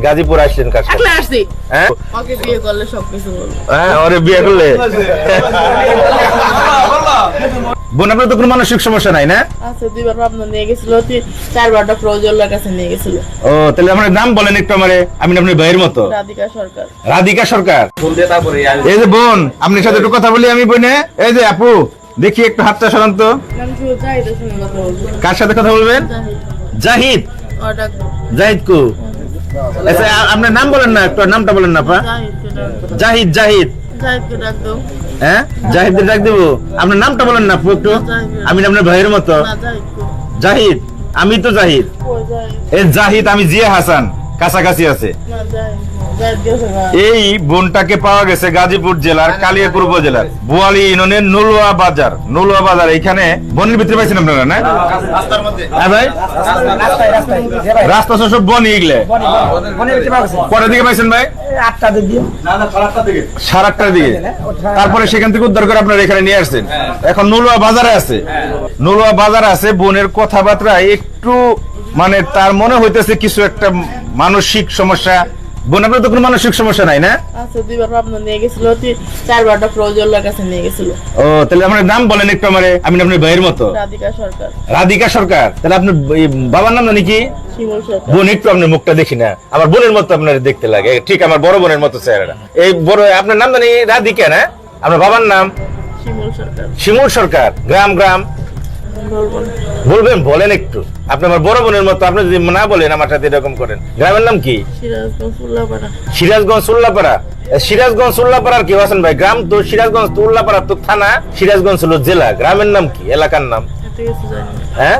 গাজীপুর আসলেন কার সাথে? হ্যাঁ ওকে বিয়ে করলে সবকিছু বলবো। হ্যাঁ ওরে বিয়ে করলে বোন আপনার তো কোনো মানসিক সমস্যা নাই না? আচ্ছা দুইবার ভাবনা নিয়ে গেছিল, চারবার ডক্টর ওজল্লার কাছে নিয়ে গেছিল। ও তাহলে আপনার নাম বলেন একটু আমারে, আমি আপনার ভাইয়ের মতো। রাধিকা সরকার। রাধিকা সরকার। এই যে বোন আপনার সাথে একটু কথা বলি আমি বোনে। এই যে আপু দেখি একটু হাতটা সরান তো। নাম শুধু জাহিদের সঙ্গে কথা বলবো। কার সাথে কথা বলবেন? জাহিদ। ওটা জাহিদ কো? আচ্ছা আপনার নাম বলেন না, একটু নামটা বলেন না আপা। জাহিদ। জাহিদ জাহিদকে ডাক দাও। হ্যাঁ জাহিদকে ডাক দেবো। আপনার নামটা বলেন না আপু একটু, আমি আপনার ভাইয়ের মতো। না জাহিদকে। জাহিদ আমি তো জাহিদ। কই জাহিদ? এই জাহিদ আমি জিয়া হাসান, কাছাকাছি আছে। না জাহিদ। জাহিদ গেছে না। এই বোনটাকে পাওয়া গেছে গাজীপুর জেলার কালিয়াকুর উপজেলার বোয়ালি ইউনিয়নের নুলুয়া বাজার। এখানে বনের ভিতরে পাইছেন আপনারা না? রাস্তার মধ্যে। হ্যাঁ ভাই রাস্তা সব বনি এগুলো কটার দিকে পাইছেন ভাই? 8টার দিকে। না 8টার দিকে। 8:30টার দিকে। তারপরে সেখান থেকে উদ্ধার করে আপনারা এখানে নিয়ে আসছেন। এখন নুলুয়া বাজারে আছে। বোনের কথাবার্তা একটু মানে তার মনে হইতেছে কিছু একটা মানসিক সমস্যা। বোন আপনার তো কোনো মানসিক সমস্যা নাই না? আচ্ছা দুইবার ভাবনা নিয়ে গেছিল, চারবার ডক্টর ওজল্লার কাছে নিয়ে গেছিল। ও তাহলে আপনার নাম বলেন একটু আমারে, আমি আপনার ভাইয়ের মতো। রাধিকা সরকার। রাধিকা সরকার। তাহলে আপনার বাবার নাম জানি কি? শিমুল সরকার। বোন একটু আপনার মুখটা দেখি না, আমার বোনের মতো আপনার দেখতে লাগে, ঠিক আমার বড় বোনের মতো চেহারাটা। এই বড় আপনার নাম জানি রাধিকা না? আপনার বাবার নাম? শিমুল সরকার। শিমুল সরকার। গ্রাম বলবো না। বলবেন, বলেন একটু। আপনি আমার বড় বোনের মতো, আপনি যদি না বলেন আমার সাথে এরকম করেন। গ্রামের নাম কি? সিরাজগঞ্জ উল্লাপাড়া। সিরাজগঞ্জ উল্লাপাড়ার কি আছেন ভাই? গ্রাম তো সিরাজগঞ্জ তো উল্লাপাড়া তো থানা, সিরাজগঞ্জ হলো জেলা। গ্রামের নাম কি? এলাকার নাম? হ্যাঁ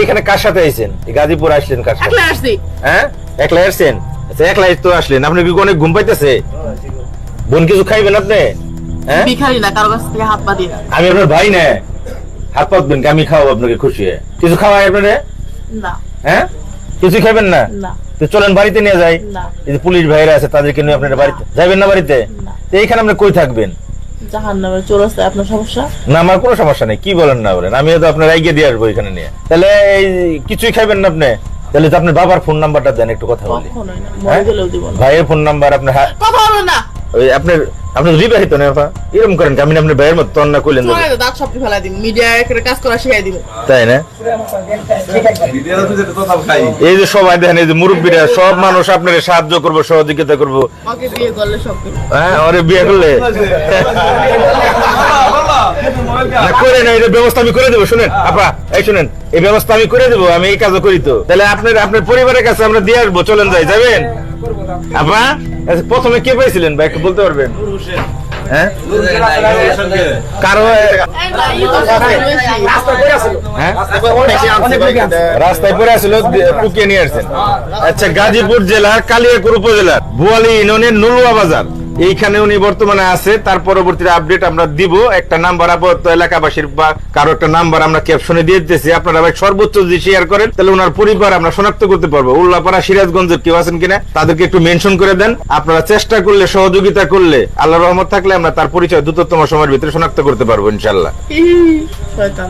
এখানে কার সাথে আইছেন? গাজীপুর আসলেন কার সাথে? হ্যাঁ একলা আসছেন? আচ্ছা একলা তো আসলেন। আপনি কি অনেক ঘুম পাইতেছে? বোন কিছু খাইবেন আপনি? হ্যাঁ ভিখারি না, কারো কাছ থেকে হাত পা দিয়ে। আমি আপনার ভাই না, হাত পাতবেন আমি খাওয়াবো আপনাকে খুশি হয়ে। কিছু খাওয়াই আপনারে? না। হ্যাঁ কিছু খাবেন না? না। তো চলেন বাড়িতে নিয়ে যাই। না। এই যে পুলিশ ভাইরা আছে তাদেরকে নিয়ে আপনার বাড়িতে যাবেন না? বাড়িতে না। তো এইখানে আপনি কই থাকবেন? জাহান্নামে চৌরাস্তায়। আপনার সমস্যা? না আমার কোনো সমস্যা নেই, কি বলেন না বলেন, আমিও তো আপনার এগিয়ে দিয়ে আসবো এখানে নিয়ে। তাহলে এই কিছুই খাইবেন না আপনি? তাহলে তো আপনার বাবার ফোন নাম্বারটা দেন, একটু কথা বলি। কখনোই না, মরে গেলেও দিব না। ভাইয়ের ফোন নাম্বার আপনার? কথা বলবেন না। ওই আপনার বিবাহিত না? এরকম করেন আমি আপনার ভাইয়ের মতো তন্না করলেন দাঁত সব ফেলাই দিব, মিডিয়ায় কাজ করা শিখাই দিব। তাই না? এই যে সবাই দেখেন, এই যে মুরব্বীরা সব মানুষ আপনার সাহায্য করবো, সহযোগিতা করবো। ওকে বিয়ে করলে সবকিছু। হ্যাঁ ওরে বিয়ে করলে করে না, এই ব্যবস্থা আমি করে দেবো। শুনেন আপা, এই শুনেন, এই ব্যবস্থা আমি করে দেবো, আমি এই কাজও করি তো। তাহলে আপনার পরিবারের কাছে আমরা দিয়ে আসবো, চলেন যাবেন আপা? প্রথমে কে পাইছিলেন ভাই একটু বলতে পারবেন? হ্যাঁ কারো রাস্তায় পড়ে আসছিল, টুকিয়ে নিয়ে আসছেন। আচ্ছা গাজীপুর জেলার কালিয়াকুর উপজেলার বোয়ালি ইউনিয়নের নুলুয়া বাজার, এইখানে উনি বর্তমানে আছে। তার পরবর্তীতে আপডেট আমরা দিব। একটা নাম্বার আপাতত এলাকাবাসীর বা কারো একটা নাম্বার আমরা ক্যাপশনে দিয়ে দিতেছি। আপনারা ভাই সর্বোচ্চ যদি শেয়ার করেন তাহলে ওনার পরিবার আমরা শনাক্ত করতে পারবো। উল্লাপাড়া সিরাজগঞ্জের কেউ আছেন কিনা তাদেরকে একটু মেনশন করে দেন। আপনারা চেষ্টা করলে, সহযোগিতা করলে, আল্লাহর রহমত থাকলে আমরা তার পরিচয় দ্রুততম সময়ের ভিতরে শনাক্ত করতে পারবো ইনশাল্লাহ। শয়তান।